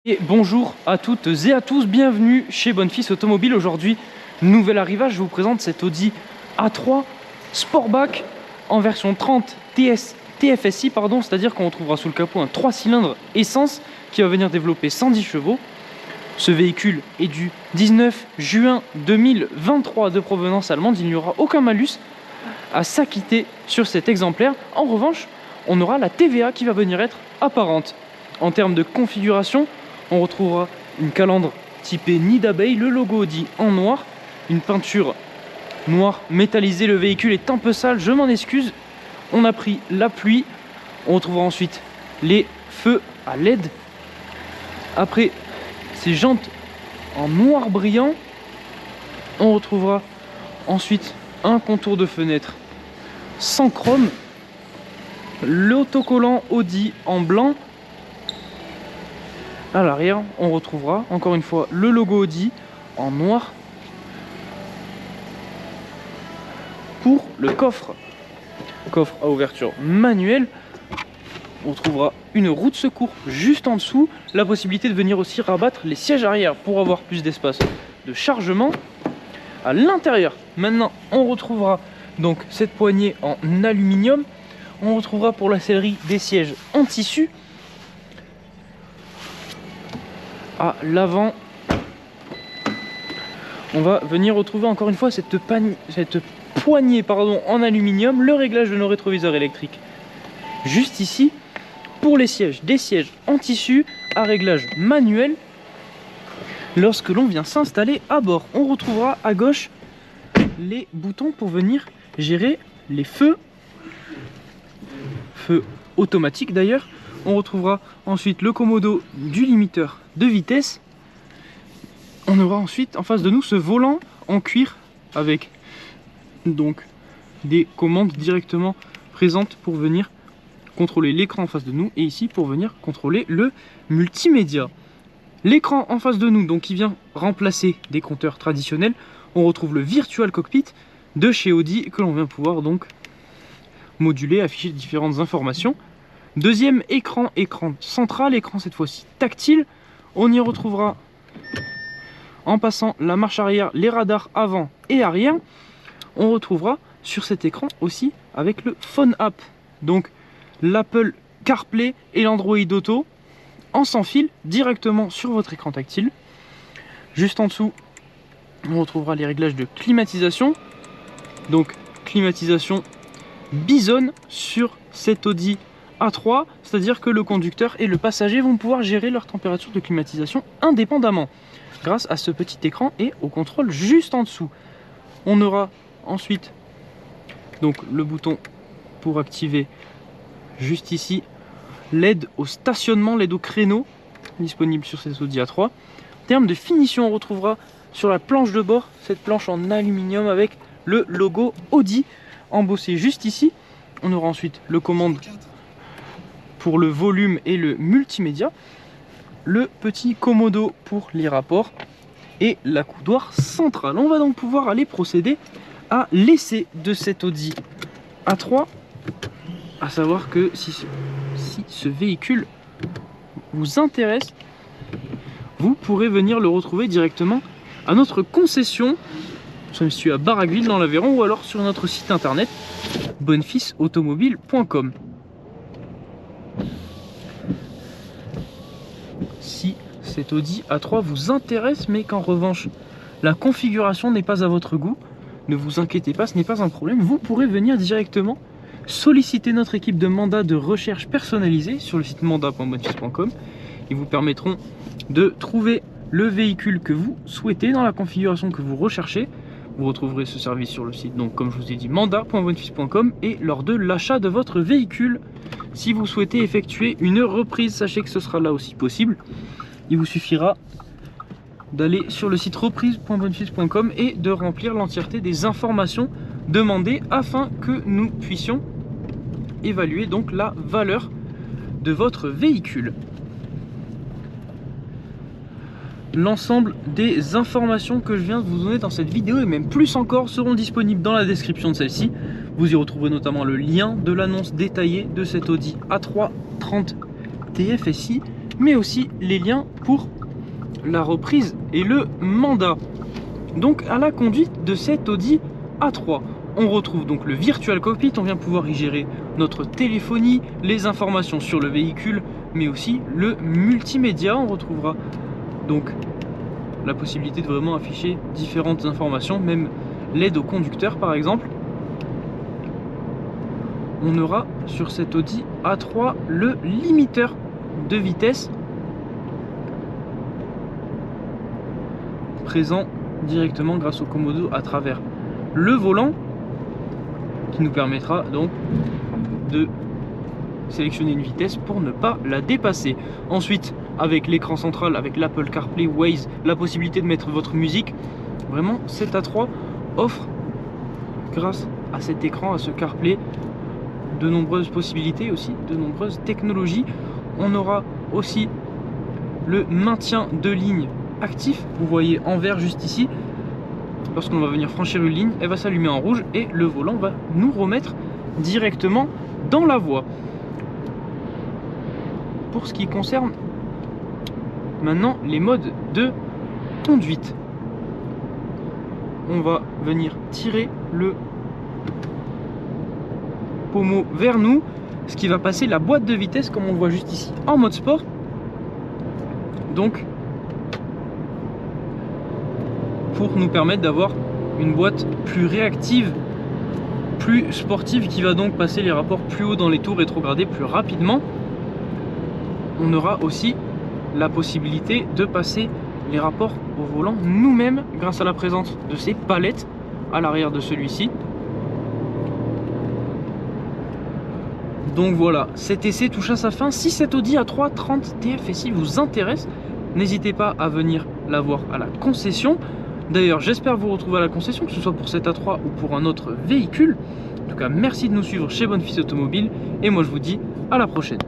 Et bonjour à toutes et à tous, bienvenue chez Bonfils Automobile. Aujourd'hui, nouvel arrivage, je vous présente cette Audi A3 Sportback en version 30 TFSI, c'est-à-dire qu'on retrouvera sous le capot un 3 cylindres essence qui va venir développer 110 chevaux. Ce véhicule est du 19 juin 2023 de provenance allemande, il n'y aura aucun malus à s'acquitter sur cet exemplaire. En revanche, on aura la TVA qui va venir être apparente. En termes de configuration, on retrouvera une calandre typée nid d'abeille, le logo Audi en noir, une peinture noire métallisée. Le véhicule est un peu sale, je m'en excuse. On a pris la pluie. On retrouvera ensuite les feux à LED. Après ces jantes en noir brillant, on retrouvera ensuite un contour de fenêtre sans chrome, l'autocollant Audi en blanc. À l'arrière, on retrouvera encore une fois le logo Audi en noir. Pour le coffre à ouverture manuelle, on retrouvera une roue de secours juste en dessous, la possibilité de venir aussi rabattre les sièges arrière pour avoir plus d'espace de chargement. À l'intérieur, maintenant, on retrouvera donc cette poignée en aluminium. On retrouvera pour la sellerie des sièges en tissu. À l'avant, on va venir retrouver encore une fois cette poignée en aluminium, le réglage de nos rétroviseurs électriques juste ici. Pour les sièges, des sièges en tissu à réglage manuel. Lorsque l'on vient s'installer à bord, on retrouvera à gauche les boutons pour venir gérer les feux automatiques d'ailleurs. On retrouvera ensuite le commodo du limiteur de vitesse. On aura ensuite en face de nous ce volant en cuir avec donc des commandes directement présentes pour venir contrôler l'écran en face de nous et ici pour venir contrôler le multimédia. L'écran en face de nous donc qui vient remplacer des compteurs traditionnels. On retrouve le Virtual Cockpit de chez Audi que l'on vient pouvoir donc moduler, afficher différentes informations. Deuxième écran central, écran cette fois-ci tactile. On y retrouvera en passant la marche arrière, les radars avant et arrière. On retrouvera sur cet écran aussi avec le Phone App, donc l'Apple CarPlay et l'Android Auto en sans fil directement sur votre écran tactile. Juste en dessous, on retrouvera les réglages de climatisation. Donc climatisation Bison sur cette Audi A3, c'est-à-dire que le conducteur et le passager vont pouvoir gérer leur température de climatisation indépendamment grâce à ce petit écran et au contrôle juste en dessous. On aura ensuite donc le bouton pour activer juste ici, l'aide au stationnement, l'aide au créneau disponible sur cette Audi A3. En termes de finition, on retrouvera sur la planche de bord cette planche en aluminium avec le logo Audi embossé juste ici. On aura ensuite le commande pour le volume et le multimédia, le petit commodo pour les rapports et la coudoir centrale. On va donc pouvoir aller procéder à l'essai de cette Audi A3. À savoir que si ce véhicule vous intéresse, vous pourrez venir le retrouver directement à notre concession. Nous sommes situés à Baraqueville dans l'Aveyron ou alors sur notre site internet bonfilsautomobile.com. Si cette Audi A3 vous intéresse mais qu'en revanche la configuration n'est pas à votre goût, ne vous inquiétez pas, ce n'est pas un problème. Vous pourrez venir directement solliciter notre équipe de mandat de recherche personnalisée sur le site mandat.bonfils.com. Ils vous permettront de trouver le véhicule que vous souhaitez dans la configuration que vous recherchez. Vous retrouverez ce service sur le site, donc comme je vous ai dit, mandat.bonfils.com, et lors de l'achat de votre véhicule. Si vous souhaitez effectuer une reprise, sachez que ce sera là aussi possible. Il vous suffira d'aller sur le site reprise.bonfils.com et de remplir l'entièreté des informations demandées afin que nous puissions évaluer donc la valeur de votre véhicule. L'ensemble des informations que je viens de vous donner dans cette vidéo et même plus encore seront disponibles dans la description de celle-ci. Vous y retrouverez notamment le lien de l'annonce détaillée de cette Audi A3 30 TFSI, mais aussi les liens pour la reprise et le mandat. Donc à la conduite de cet Audi A3, on retrouve donc le Virtual Cockpit, on vient pouvoir y gérer notre téléphonie, les informations sur le véhicule, mais aussi le multimédia. On retrouvera donc la possibilité de vraiment afficher différentes informations, même l'aide au conducteur par exemple. On aura sur cet Audi A3 le limiteur de vitesse présent directement grâce au Komodo à travers le volant, qui nous permettra donc de sélectionner une vitesse pour ne pas la dépasser. Ensuite, avec l'écran central, avec l'Apple CarPlay, Waze, la possibilité de mettre votre musique. Vraiment, cet A3 offre, grâce à cet écran, à ce CarPlay, de nombreuses possibilités aussi, de nombreuses technologies. On aura aussi le maintien de ligne actif. Vous voyez en vert juste ici, lorsqu'on va venir franchir une ligne, elle va s'allumer en rouge et le volant va nous remettre directement dans la voie. Pour ce qui concerne maintenant les modes de conduite, on va venir tirer le pommeau vers nous, ce qui va passer la boîte de vitesse comme on le voit juste ici en mode sport. Donc pour nous permettre d'avoir une boîte plus réactive, plus sportive, qui va donc passer les rapports plus haut dans les tours rétrogradés plus rapidement. On aura aussi la possibilité de passer les rapports au volant nous-mêmes grâce à la présence de ces palettes à l'arrière de celui-ci. Donc voilà, cet essai touche à sa fin. Si cet Audi A3 30 TFSI vous intéresse, n'hésitez pas à venir la voir à la concession. D'ailleurs, j'espère vous retrouver à la concession, que ce soit pour cet A3 ou pour un autre véhicule. En tout cas, merci de nous suivre chez Bonfils Automobile et moi je vous dis à la prochaine.